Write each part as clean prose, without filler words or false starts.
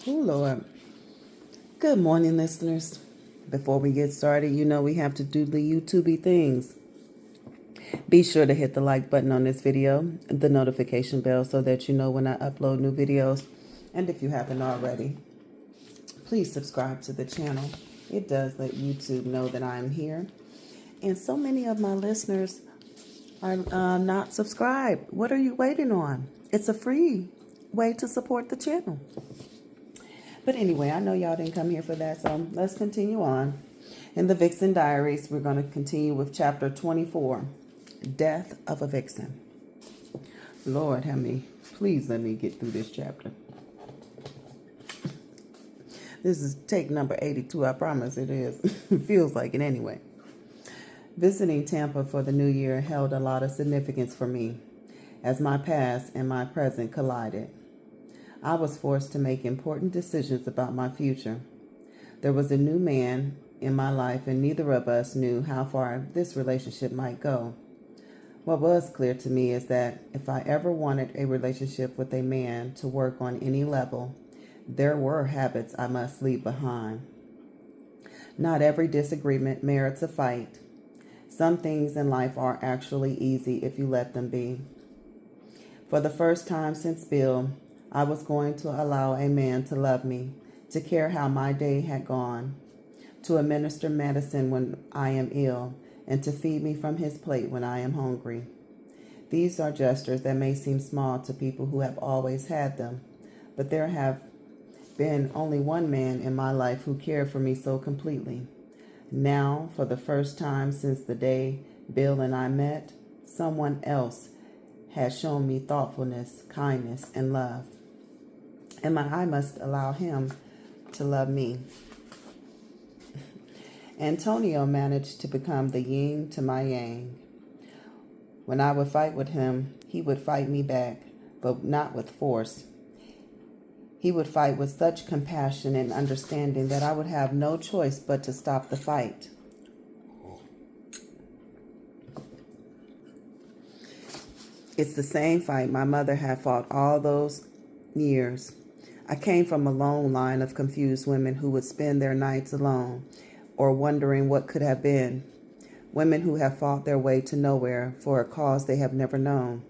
Oh, Lord. Good morning, listeners. Before we get started, you know we have to do the YouTubey things. Be sure to hit the like button on this video, the notification bell so that you know when I upload new videos. And if you haven't already, please subscribe to the channel. It does let YouTube know that I'm here. And so many of my listeners are not subscribed. What are you waiting on? It's a free way to support the channel. But anyway, I know y'all didn't come here for that, so let's continue on. In the Vixen Diaries, we're going to continue with chapter 24, Death of a Vixen. Lord, please let me get through this chapter. This is take number 82, I promise it is. It feels like it anyway. Visiting Tampa for the new year held a lot of significance for me, as my past and my present collided. I was forced to make important decisions about my future. There was a new man in my life, and neither of us knew how far this relationship might go. What was clear to me is that if I ever wanted a relationship with a man to work on any level, there were habits I must leave behind. Not every disagreement merits a fight. Some things in life are actually easy if you let them be. For the first time since Bill, I was going to allow a man to love me, to care how my day had gone, to administer medicine when I am ill, and to feed me from his plate when I am hungry. These are gestures that may seem small to people who have always had them, but there have been only one man in my life who cared for me so completely. Now, for the first time since the day Bill and I met, someone else has shown me thoughtfulness, kindness, and love. And I must allow him to love me. Antonio managed to become the yin to my yang. When I would fight with him, he would fight me back, but not with force. He would fight with such compassion and understanding that I would have no choice but to stop the fight. It's the same fight my mother had fought all those years. I came from a long line of confused women who would spend their nights alone or wondering what could have been. Women who have fought their way to nowhere for a cause they have never known.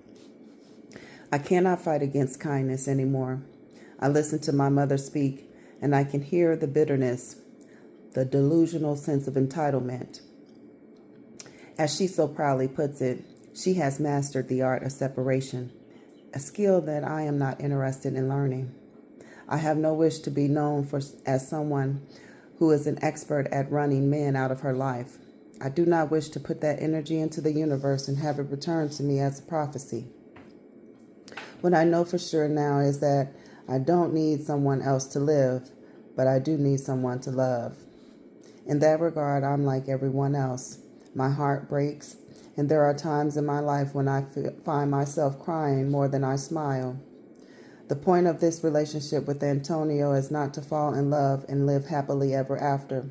I cannot fight against kindness anymore. I listen to my mother speak, and I can hear the bitterness, the delusional sense of entitlement. As she so proudly puts it, she has mastered the art of separation, a skill that I am not interested in learning. I have no wish to be known as someone who is an expert at running men out of her life. I do not wish to put that energy into the universe and have it returned to me as a prophecy. What I know for sure now is that I don't need someone else to live, but I do need someone to love. In that regard, I'm like everyone else. My heart breaks, and there are times in my life when I find myself crying more than I smile. The point of this relationship with Antonio is not to fall in love and live happily ever after,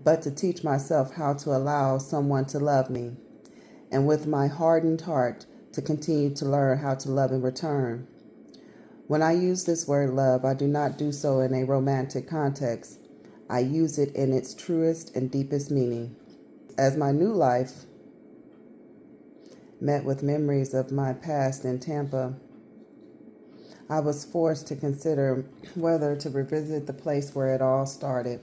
but to teach myself how to allow someone to love me, and with my hardened heart, to continue to learn how to love in return. When I use this word love, I do not do so in a romantic context. I use it in its truest and deepest meaning. As my new life met with memories of my past in Tampa, I was forced to consider whether to revisit the place where it all started,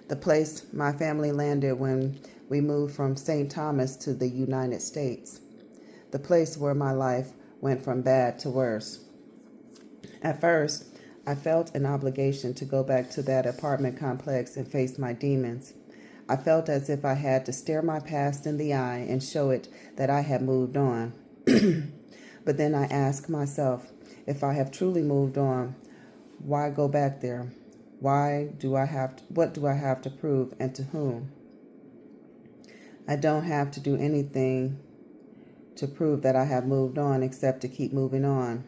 the place my family landed when we moved from St. Thomas to the United States, the place where my life went from bad to worse. At first, I felt an obligation to go back to that apartment complex and face my demons. I felt as if I had to stare my past in the eye and show it that I had moved on. But then I asked myself, if I have truly moved on, why go back there? What do I have to prove, and to whom? I don't have to do anything to prove that I have moved on except to keep moving on.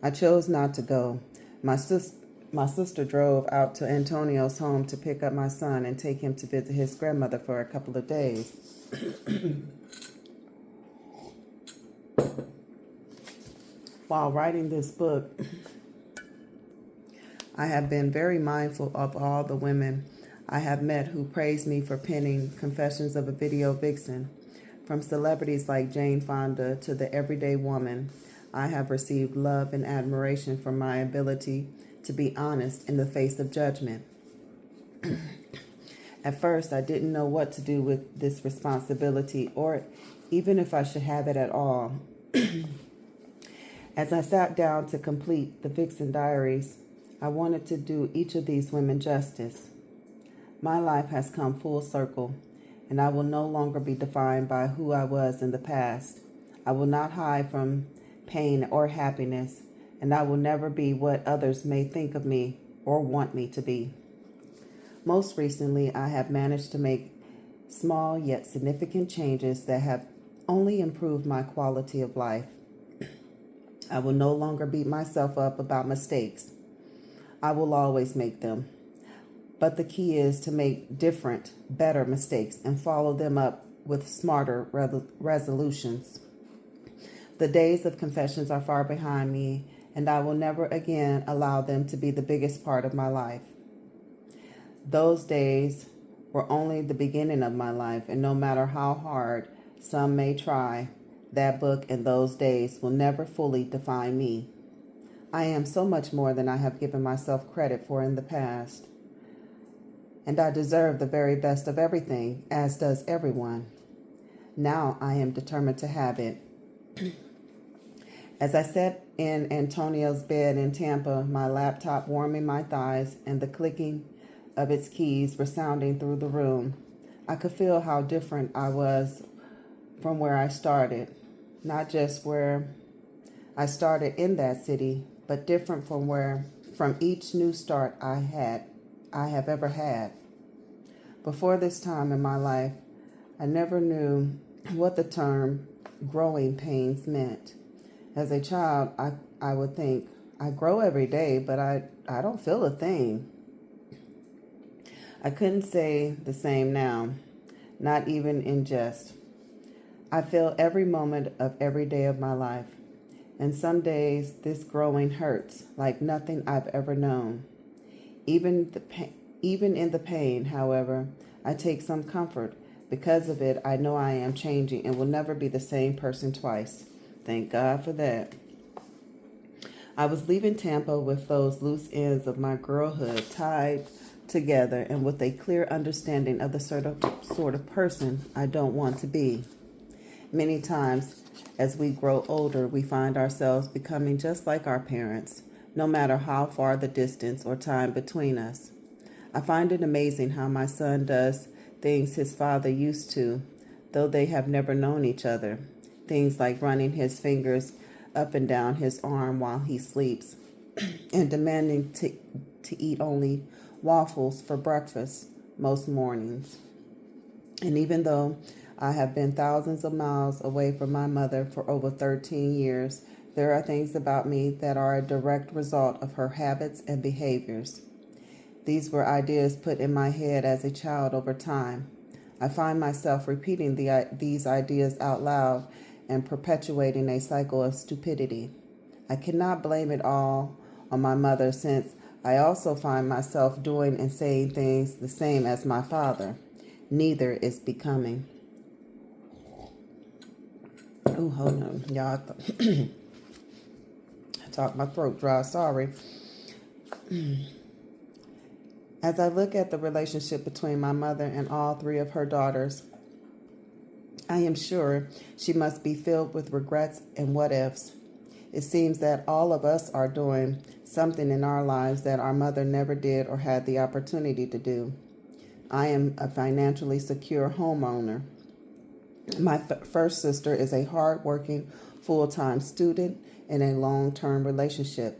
I chose not to go. My sister drove out to Antonio's home to pick up my son and take him to visit his grandmother for a couple of days. While writing this book, I have been very mindful of all the women I have met who praise me for penning Confessions of a Video Vixen. From celebrities like Jane Fonda to the everyday woman, I have received love and admiration for my ability to be honest in the face of judgment. At first, I didn't know what to do with this responsibility or even if I should have it at all. As I sat down to complete the Vixen Diaries, I wanted to do each of these women justice. My life has come full circle, and I will no longer be defined by who I was in the past. I will not hide from pain or happiness, and I will never be what others may think of me or want me to be. Most recently, I have managed to make small yet significant changes that have only improved my quality of life. I will no longer beat myself up about mistakes. I will always make them. But the key is to make different, better mistakes and follow them up with smarter resolutions. The days of confessions are far behind me, and I will never again allow them to be the biggest part of my life. Those days were only the beginning of my life, and no matter how hard some may try, that book and those days will never fully define me. I am so much more than I have given myself credit for in the past. And I deserve the very best of everything, as does everyone. Now I am determined to have it. As I sat in Antonio's bed in Tampa, my laptop warming my thighs and the clicking of its keys resounding through the room, I could feel how different I was from where I started. Not just where I started in that city, but different from each new start I have ever had. Before this time in my life, I never knew what the term growing pains meant. As a child, I would think, I grow every day, but I don't feel a thing. I couldn't say the same now, not even in jest. I feel every moment of every day of my life. And some days this growing hurts like nothing I've ever known. Even in the pain, however, I take some comfort. Because of it, I know I am changing and will never be the same person twice. Thank God for that. I was leaving Tampa with those loose ends of my girlhood tied together and with a clear understanding of the sort of person I don't want to be. Many times, as we grow older, we find ourselves becoming just like our parents, no matter how far the distance or time between us. I find it amazing how my son does things his father used to, though they have never known each other. Things like running his fingers up and down his arm while he sleeps and demanding to eat only waffles for breakfast most mornings. And even though I have been thousands of miles away from my mother for over 13 years, there are things about me that are a direct result of her habits and behaviors. These were ideas put in my head as a child over time. I find myself repeating these ideas out loud and perpetuating a cycle of stupidity. I cannot blame it all on my mother, since I also find myself doing and saying things the same as my father. Neither is becoming. Oh, hold on, y'all. I talked my throat dry, sorry. As I look at the relationship between my mother and all three of her daughters, I am sure she must be filled with regrets and what ifs. It seems that all of us are doing something in our lives that our mother never did or had the opportunity to do. I am a financially secure homeowner. My first sister is a hard-working, full-time student in a long-term relationship.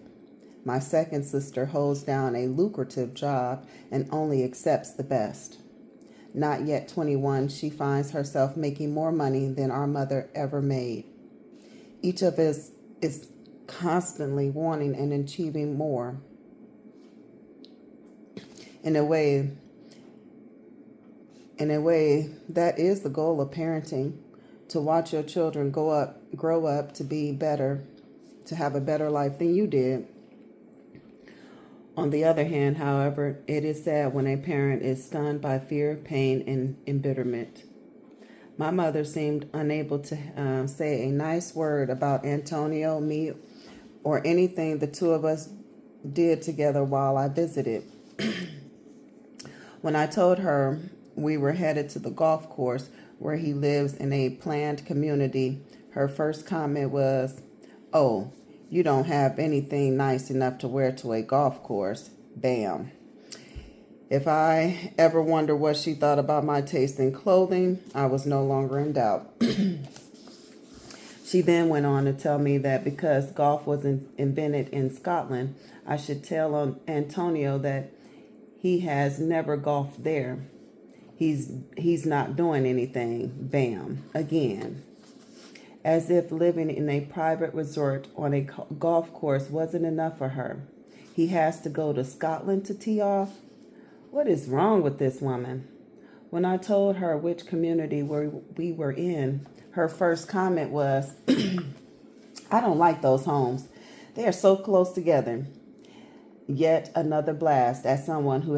My second sister holds down a lucrative job and only accepts the best. Not yet 21, she finds herself making more money than our mother ever made. Each of us is constantly wanting and achieving more. In a way, that is the goal of parenting, to watch your children grow up to be better, to have a better life than you did. On the other hand, however, it is sad when a parent is stunned by fear, pain, and embitterment. My mother seemed unable to say a nice word about Antonio, me, or anything the two of us did together while I visited. When I told her we were headed to the golf course where he lives in a planned community, her first comment was, "Oh, you don't have anything nice enough to wear to a golf course." Bam. If I ever wonder what she thought about my taste in clothing, I was no longer in doubt. She then went on to tell me that because golf was invented in Scotland, I should tell Antonio that he has never golfed there. He's not doing anything. Bam. Again. As if living in a private resort on a golf course wasn't enough for her. He has to go to Scotland to tee off? What is wrong with this woman? When I told her which community we were in, her first comment was, "I don't like those homes. They are so close together." Yet another blast at someone who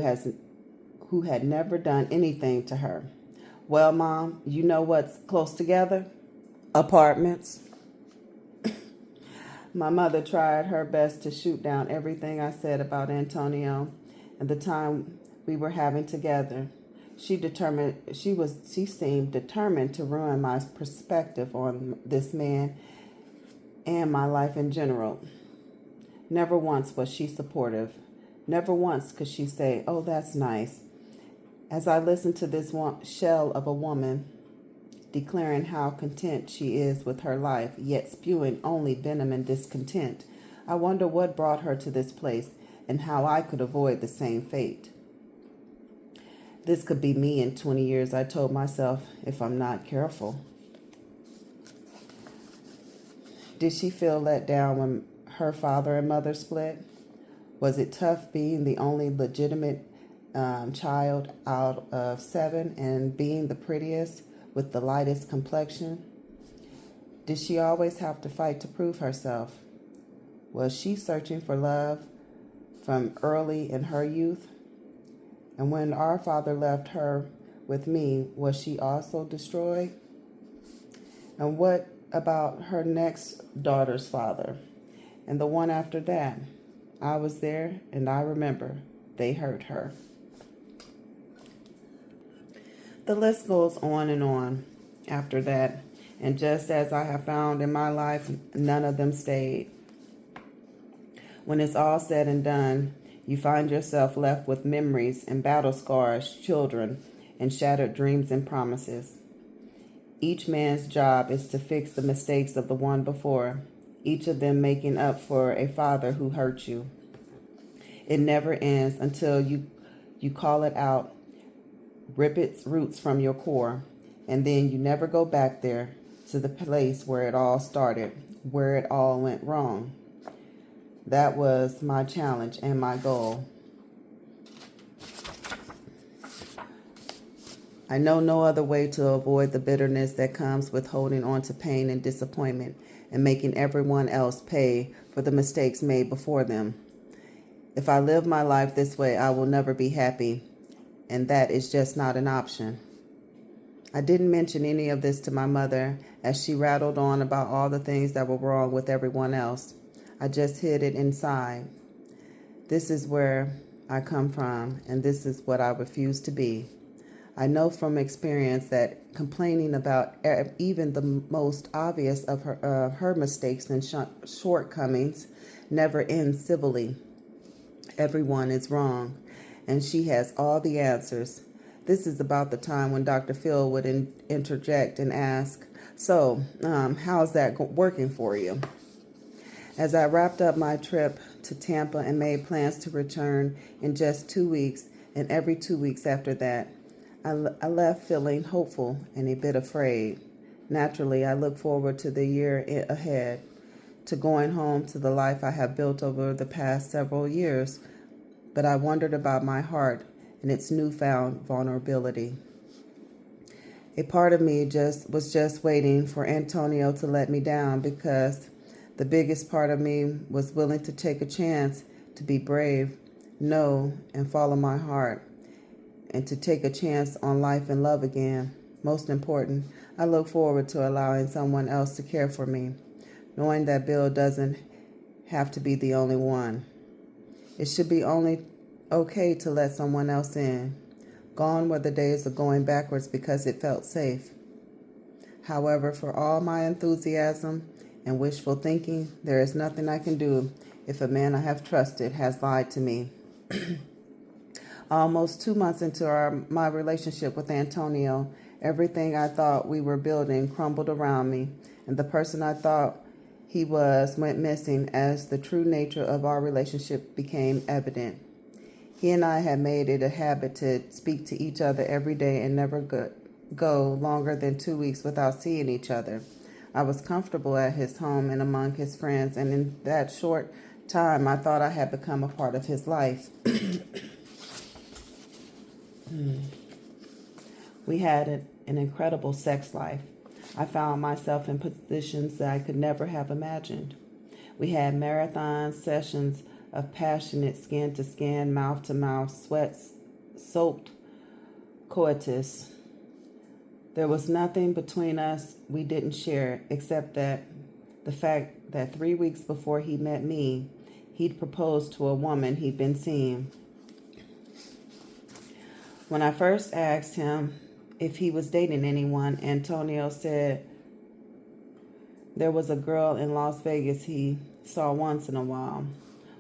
had never done anything to her. "Well, Mom, you know what's close together? Apartments." My mother tried her best to shoot down everything I said about Antonio and the time we were having together. She seemed determined to ruin my perspective on this man and my life in general. Never once was she supportive. Never once could she say, "Oh, that's nice." As I listened to this shell of a woman declaring how content she is with her life, yet spewing only venom and discontent, I wonder what brought her to this place and how I could avoid the same fate. This could be me in 20 years, I told myself, if I'm not careful. Did she feel let down when her father and mother split? Was it tough being the only legitimate child out of 7 and being the prettiest with the lightest complexion? Did she always have to fight to prove herself? Was she searching for love from early in her youth? And when our father left her with me, was she also destroyed? And what about her next daughter's father? And the one after that? I was there, and I remember they hurt her. The list goes on and on after that, and just as I have found in my life, none of them stayed. When it's all said and done, you find yourself left with memories and battle scars, children, and shattered dreams and promises. Each man's job is to fix the mistakes of the one before, each of them making up for a father who hurt you. It never ends until you call it out, rip its roots from your core, and then you never go back there to the place where it all started, where it all went wrong. That was my challenge and my goal. I know no other way to avoid the bitterness that comes with holding on to pain and disappointment and making everyone else pay for the mistakes made before them. If I live my life this way, I will never be happy, and that is just not an option. I didn't mention any of this to my mother as she rattled on about all the things that were wrong with everyone else. I just hid it inside. This is where I come from, and this is what I refuse to be. I know from experience that complaining about even the most obvious of her mistakes and shortcomings never ends civilly. Everyone is wrong, and she has all the answers. This is about the time when Dr. Phil would interject and ask, "So, how's that working for you?" As I wrapped up my trip to Tampa and made plans to return in just 2 weeks, and every 2 weeks after that, I left feeling hopeful and a bit afraid. Naturally, I look forward to the year ahead, to going home to the life I have built over the past several years, but I wondered about my heart and its newfound vulnerability. A part of me was just waiting for Antonio to let me down, because the biggest part of me was willing to take a chance, to be brave, know and follow my heart, and to take a chance on life and love again. Most important, I look forward to allowing someone else to care for me, knowing that Bill doesn't have to be the only one. It should be only okay to let someone else in. Gone were the days of going backwards because it felt safe. However, for all my enthusiasm and wishful thinking, there is nothing I can do if a man I have trusted has lied to me. Almost 2 months into my relationship with Antonio, everything I thought we were building crumbled around me, and the person I thought he was went missing as the true nature of our relationship became evident. He and I had made it a habit to speak to each other every day and never go longer than 2 weeks without seeing each other. I was comfortable at his home and among his friends, and in that short time, I thought I had become a part of his life. We had an incredible sex life. I found myself in positions that I could never have imagined. We had marathon sessions of passionate skin-to-skin, mouth-to-mouth, sweat-soaked coitus. There was nothing between us we didn't share, except that the fact that 3 weeks before he met me, he'd proposed to a woman he'd been seeing. When I first asked him if he was dating anyone, Antonio said there was a girl in Las Vegas he saw once in a while.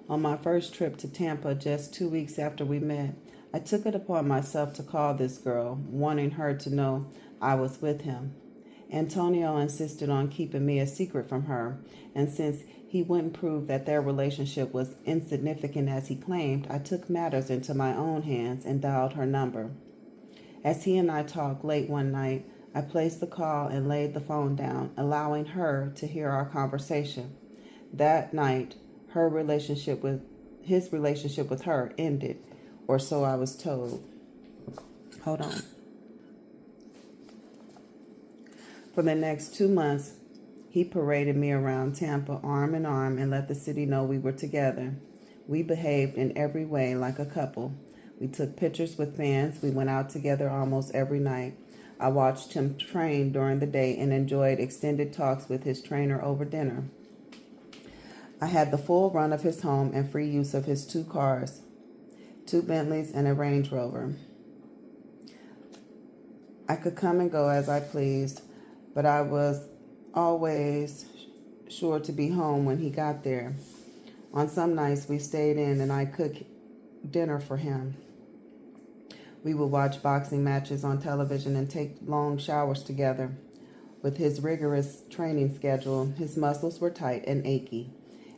On my first trip to Tampa, just 2 weeks after we met, I took it upon myself to call this girl, wanting her to know I was with him. Antonio insisted on keeping me a secret from her, and since he wouldn't prove that their relationship was insignificant as he claimed, I took matters into my own hands and dialed her number. As he and I talked late one night, I placed the call and laid the phone down, allowing her to hear our conversation. That night, his relationship with her ended, or so I was told. Hold on. For the next 2 months, he paraded me around Tampa arm in arm and let the city know we were together. We behaved in every way like a couple. We took pictures with fans. We went out together almost every night. I watched him train during the day and enjoyed extended talks with his trainer over dinner. I had the full run of his home and free use of his 2 cars, 2 Bentleys and a Range Rover. I could come and go as I pleased, but I was always sure to be home when he got there. On some nights, we stayed in and I cooked dinner for him. We would watch boxing matches on television and take long showers together. With his rigorous training schedule, his muscles were tight and achy,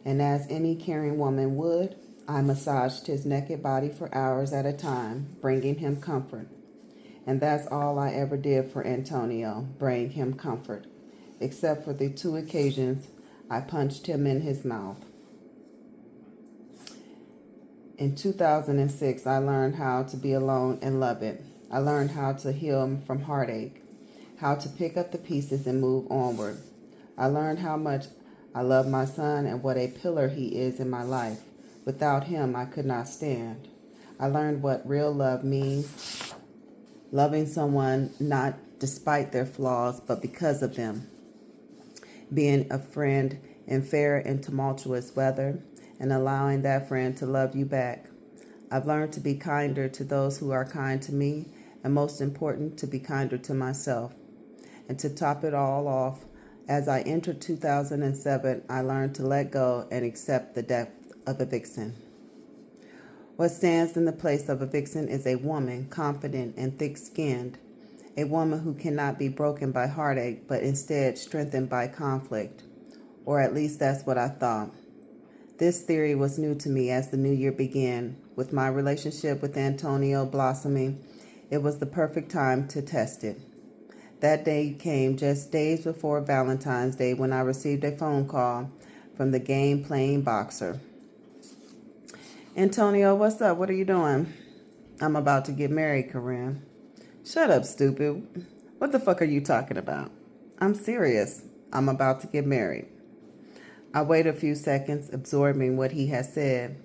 and as any caring woman would, I massaged his naked body for hours at a time, bringing him comfort. And that's all I ever did for Antonio, bring him comfort, except for the 2 occasions I punched him in his mouth. In 2006, I learned how to be alone and love it. I learned how to heal from heartache, how to pick up the pieces and move onward. I learned how much I love my son and what a pillar he is in my life. Without him, I could not stand. I learned what real love means, loving someone not despite their flaws, but because of them. Being a friend in fair and tumultuous weather, and allowing that friend to love you back. I've learned to be kinder to those who are kind to me, and most important, to be kinder to myself. And to top it all off, as I entered 2007, I learned to let go and accept the death of a vixen. What stands in the place of a vixen is a woman, confident and thick-skinned, a woman who cannot be broken by heartache, but instead strengthened by conflict. Or at least that's what I thought. This theory was new to me as the new year began. With my relationship with Antonio blossoming, it was the perfect time to test it. That day came just days before Valentine's Day when I received a phone call from the game-playing boxer. Antonio, what's up? What are you doing? I'm about to get married, Corinne. Shut up, stupid. What the fuck are you talking about? I'm serious. I'm about to get married. I waited a few seconds, absorbing what he had said.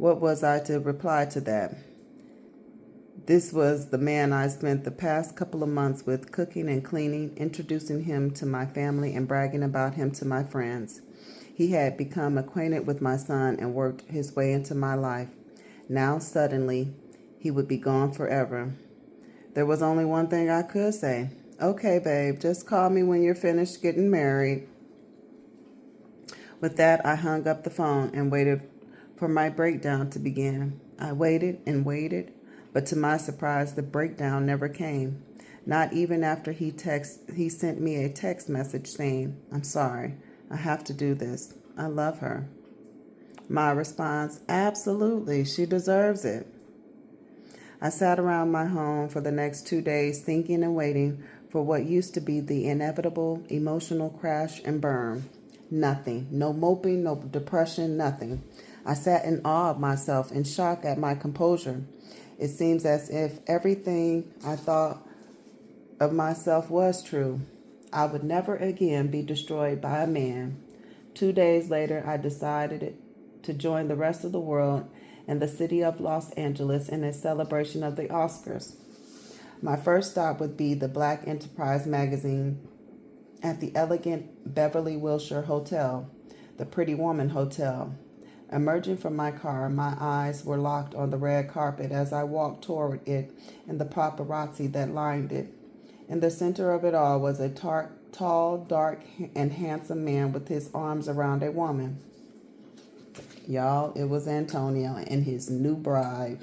What was I to reply to that? This was the man I spent the past couple of months with, cooking and cleaning, introducing him to my family and bragging about him to my friends. He had become acquainted with my son and worked his way into my life. Now, suddenly, he would be gone forever. There was only one thing I could say. Okay, babe, just call me when you're finished getting married. With that, I hung up the phone and waited for my breakdown to begin. I waited and waited, but to my surprise, the breakdown never came. Not even after he sent me a text message saying, "I'm sorry, I have to do this. I love her." My response, absolutely, she deserves it. I sat around my home for the next 2 days thinking and waiting for what used to be the inevitable emotional crash and burn. Nothing. No moping, no depression, nothing. I sat in awe of myself, in shock at my composure. It seems as if everything I thought of myself was true. I would never again be destroyed by a man. 2 days later, I decided to join the rest of the world and the city of Los Angeles in a celebration of the Oscars. My first stop would be the Black Enterprise magazine at the elegant Beverly Wilshire Hotel, the Pretty Woman Hotel. Emerging from my car, my eyes were locked on the red carpet as I walked toward it and the paparazzi that lined it. In the center of it all was a tall, dark, and handsome man with his arms around a woman. Y'all, it was Antonio and his new bride.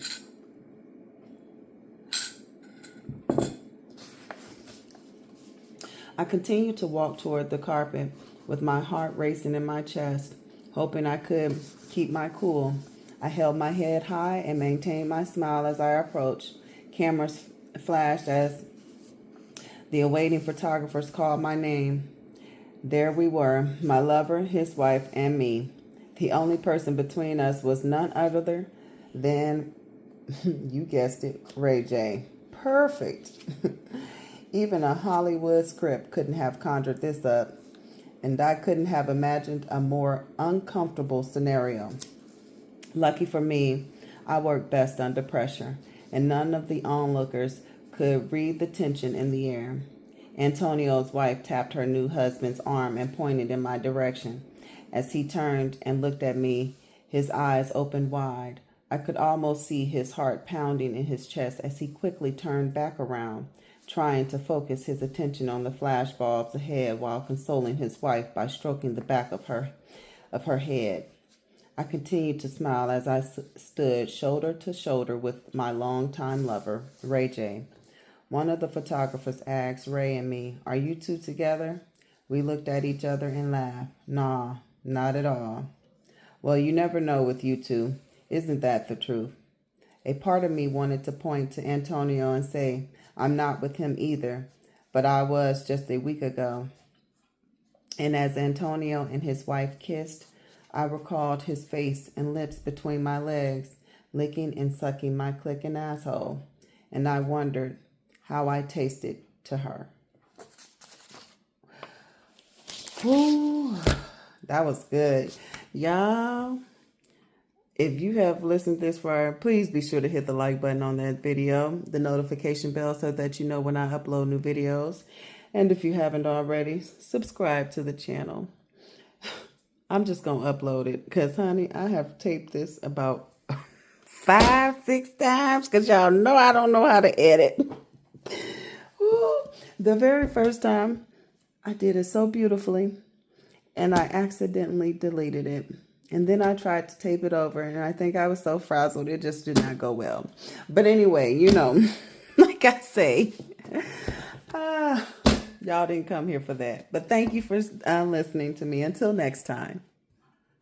I continued to walk toward the carpet with my heart racing in my chest, hoping I could keep my cool. I held my head high and maintained my smile as I approached. Cameras flashed as the awaiting photographers called my name. There we were, my lover, his wife, and me. The only person between us was none other than, you guessed it, Ray J. Perfect. Even a Hollywood script couldn't have conjured this up, and I couldn't have imagined a more uncomfortable scenario. Lucky for me, I worked best under pressure, and none of the onlookers could read the tension in the air. Antonio's wife tapped her new husband's arm and pointed in my direction. As he turned and looked at me, his eyes opened wide. I could almost see his heart pounding in his chest as he quickly turned back around, trying to focus his attention on the flashbulbs ahead while consoling his wife by stroking the back of her head. I continued to smile as I stood shoulder to shoulder with my longtime lover, Ray J. One of the photographers asked Ray and me, "Are you two together?" We looked at each other and laughed. "Nah, not at all." "Well, you never know with you two. Isn't that the truth?" A part of me wanted to point to Antonio and say, "I'm not with him either, but I was just a week ago." And as Antonio and his wife kissed, I recalled his face and lips between my legs, licking and sucking my clicking asshole, and I wondered how I tasted to her. Ooh, that was good. Y'all, if you have listened this far, please be sure to hit the like button on that video, the notification bell so that you know when I upload new videos. And if you haven't already, subscribe to the channel. I'm just going to upload it because, honey, I have taped this about 5-6 times because y'all know I don't know how to edit. Ooh, the very first time I did it so beautifully and I accidentally deleted it. And then I tried to tape it over and I think I was so frazzled it just did not go well. But anyway, you know, like I say, y'all didn't come here for that. But thank you for listening to me. Until next time.